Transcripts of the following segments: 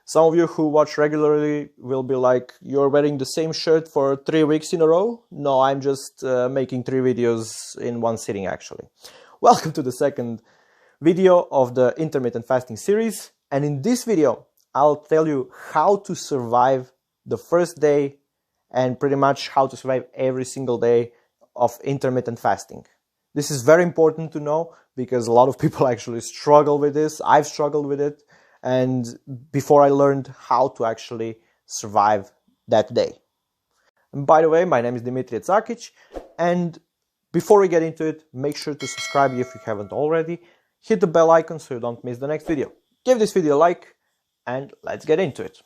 Some of you who watch regularly will be like, you're wearing the same shirt for 3 weeks in a row? No, I'm just making 3 videos in one sitting actually. Welcome to the second video of the intermittent fasting series, and in this video I'll tell you how to survive the first day and pretty much how to survive every single day of intermittent fasting. This is very important to know because a lot of people actually struggle with this. I've struggled with it, and before I learned how to actually survive that day. And by the way, my name is INTERMITTENT, and before we get into it, make sure to subscribe if you haven't already. Hit the bell icon so you don't miss the next video. Give this video a like, and let's get into it.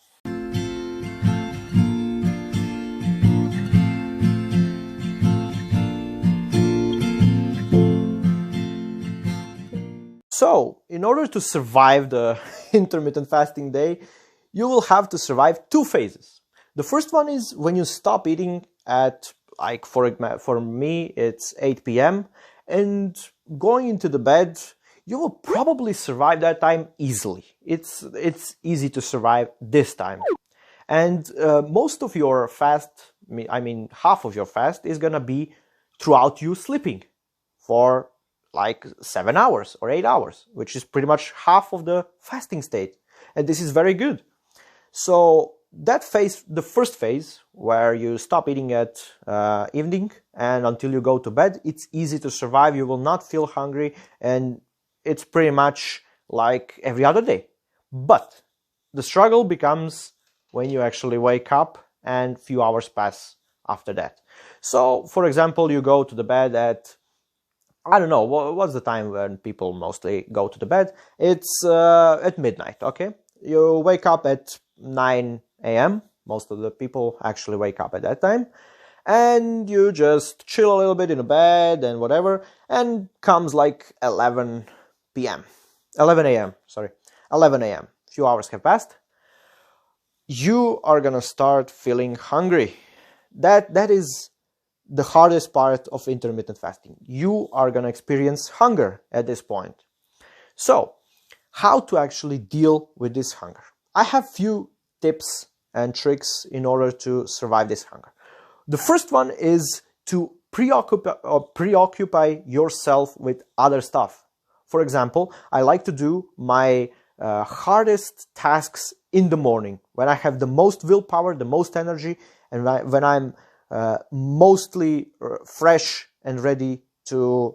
So, in order to survive the intermittent fasting day, you will have to survive 2 phases. The first one is when you stop eating at, like for me, it's 8 p.m. and going into the bed, you will probably survive that time easily. It's easy to survive this time. And most of your fast, I mean half of your fast, is gonna be throughout you sleeping for like 7 hours or 8 hours, which is pretty much half of the fasting state. And this is very good. So that phase, the first phase, where you stop eating at evening and until you go to bed, it's easy to survive. You will not feel hungry, and it's pretty much like every other day. But the struggle becomes when you actually wake up and few hours pass after that. So, for example, you go to the bed at, I don't know, what's the time when people mostly go to the bed? It's at midnight, okay? You wake up at 9 a.m. Most of the people actually wake up at that time. And you just chill a little bit in the bed and whatever. And comes like 11 a.m. Few hours have passed. You are gonna start feeling hungry. That is the hardest part of intermittent fasting. You are going to experience hunger at this point. So, how to actually deal with this hunger? I have few tips and tricks in order to survive this hunger. The first one is to preoccupy yourself with other stuff. For example, I like to do my hardest tasks in the morning, when I have the most willpower, the most energy, and when I'm mostly fresh and ready to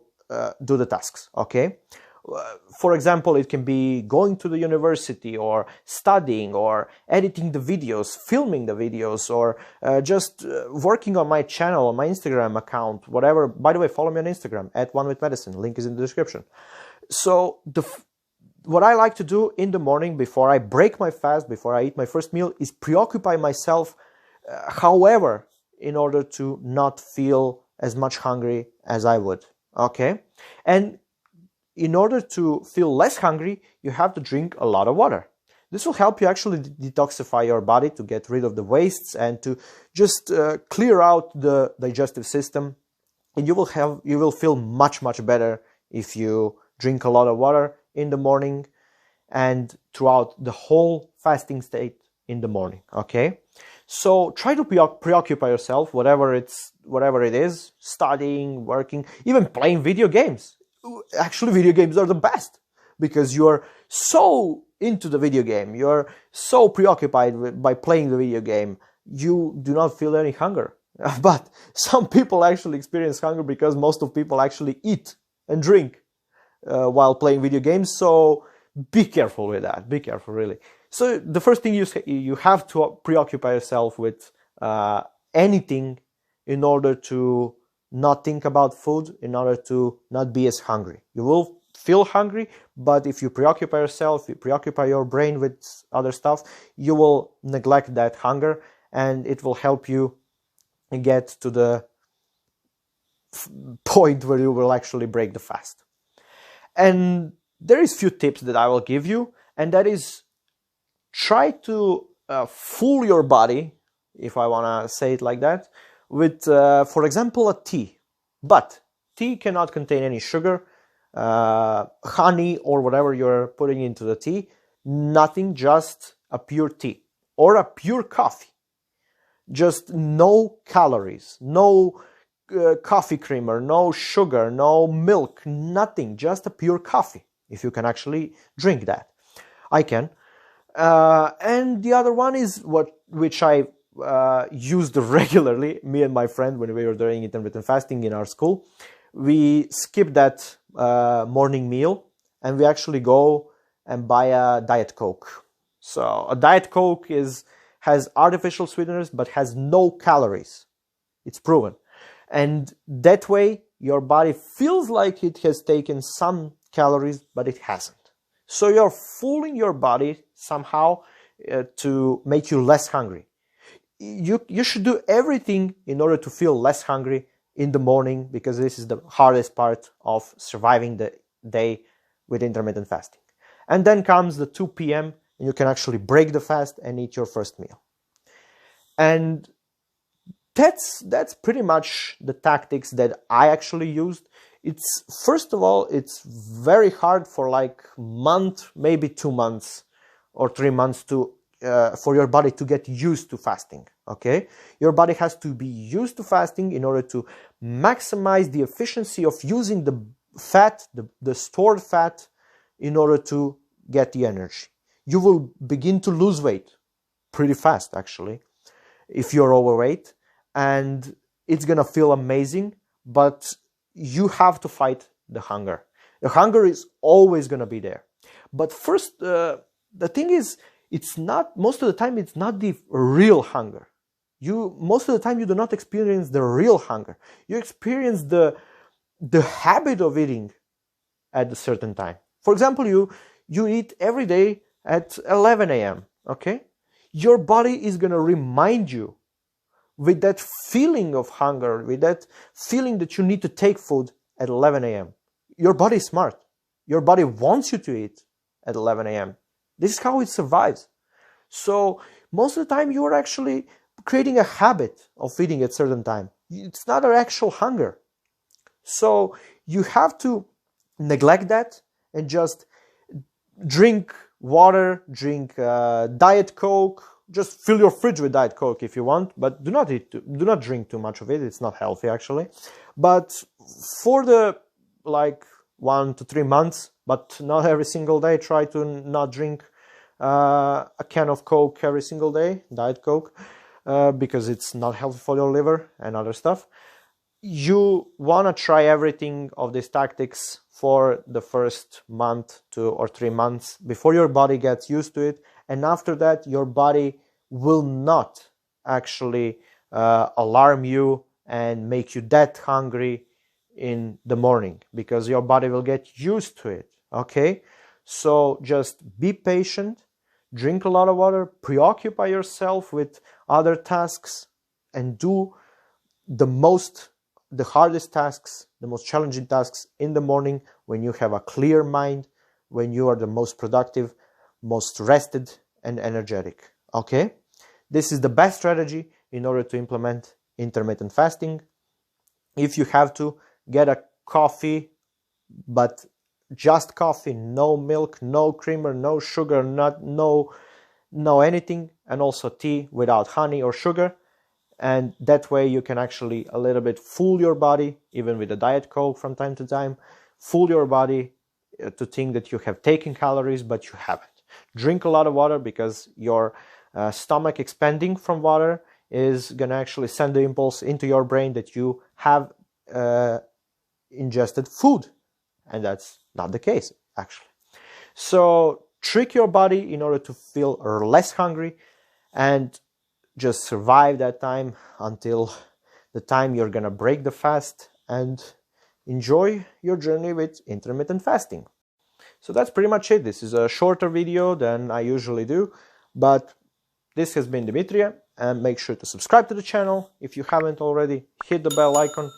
do the tasks, okay? For example, it can be going to the university or studying or editing the videos, filming the videos, or just working on my channel, on my Instagram account, whatever. By the way, follow me on Instagram at @OneWithMedicine. Link is in the description. So what I like to do in the morning before I break my fast, before I eat my first meal, is preoccupy myself, however, in order to not feel as much hungry as I would, okay? And in order to feel less hungry, you have to drink a lot of water. This will help you actually detoxify your body, to get rid of the wastes and to just clear out the digestive system. And you will feel much better if you drink a lot of water in the morning and throughout the whole fasting state in the morning, okay? So try to preoccupy yourself, whatever it is, studying, working, even playing video games. Actually, video games are the best because you're so into the video game, you're so preoccupied by playing the video game, you do not feel any hunger. But some people actually experience hunger because most of people actually eat and drink while playing video games, so be careful with that, be careful really. So the first thing you have to preoccupy yourself with anything in order to not think about food, in order to not be as hungry. You will feel hungry, but if you preoccupy yourself, you preoccupy your brain with other stuff, you will neglect that hunger, and it will help you get to the point where you will actually break the fast. And there is few tips that I will give you, and that is, try to fool your body, if I want to say it like that, with, for example, a tea. But tea cannot contain any sugar, honey, or whatever you're putting into the tea. Nothing, just a pure tea or a pure coffee. Just no calories, no coffee creamer, no sugar, no milk, nothing, just a pure coffee, if you can actually drink that. I can. And the other one is which I used regularly, me and my friend, when we were doing intermittent fasting in our school. We skip that morning meal and we actually go and buy a Diet Coke. So a Diet Coke has artificial sweeteners but has no calories. It's proven. And that way your body feels like it has taken some calories, but it hasn't. So you're fooling your body somehow to make you less hungry. You should do everything in order to feel less hungry in the morning, because this is the hardest part of surviving the day with intermittent fasting. And then comes the 2 p.m. and you can actually break the fast and eat your first meal. And that's pretty much the tactics that I actually used. It's, first of all, it's very hard for like a month, maybe 2 months or 3 months to for your body to get used to fasting. Okay, your body has to be used to fasting in order to maximize the efficiency of using the fat, the stored fat, in order to get the energy. You will begin to lose weight pretty fast, actually, if you're overweight, and it's gonna feel amazing, but you have to fight the hunger. The hunger is always gonna be there. But first, the thing is, it's not, most of the time, it's not the real hunger. Most of the time, you do not experience the real hunger. You experience the habit of eating at a certain time. For example, you eat every day at 11 a.m., okay? Your body is gonna remind you with that feeling of hunger, with that feeling that you need to take food at 11 a.m. Your body is smart. Your body wants you to eat at 11 a.m. This is how it survives. So most of the time you are actually creating a habit of eating at certain time. It's not an actual hunger. So you have to neglect that and just drink water, drink Diet Coke. Just fill your fridge with Diet Coke if you want, but do not drink too much of it. It's not healthy, actually. But for the like 1 to 3 months, but not every single day, try to not drink a can of Coke every single day, Diet Coke, because it's not healthy for your liver and other stuff. You want to try everything of these tactics for the first month, 2 or 3 months, before your body gets used to it. And after that, your body will not actually alarm you and make you that hungry in the morning, because your body will get used to it, okay? So just be patient, drink a lot of water, preoccupy yourself with other tasks, and do the hardest tasks, the most challenging tasks in the morning, when you have a clear mind, when you are the most productive, most rested and energetic, okay? This is the best strategy in order to implement intermittent fasting. If you have to, get a coffee, but just coffee, no milk, no creamer, no sugar, no anything, and also tea without honey or sugar. And that way you can actually a little bit fool your body, even with a Diet Coke from time to time, fool your body to think that you have taken calories, but you haven't. Drink a lot of water, because your stomach expanding from water is going to actually send the impulse into your brain that you have ingested food. And that's not the case, actually. So trick your body in order to feel less hungry, and just survive that time until the time you're going to break the fast and enjoy your journey with intermittent fasting. So that's pretty much it. This is a shorter video than I usually do, but this has been Dimitria, and make sure to subscribe to the channel if you haven't already. Hit the bell icon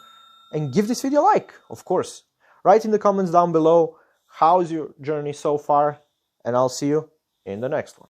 and give this video a like, of course. Write in the comments down below how's your journey so far, and I'll see you in the next one.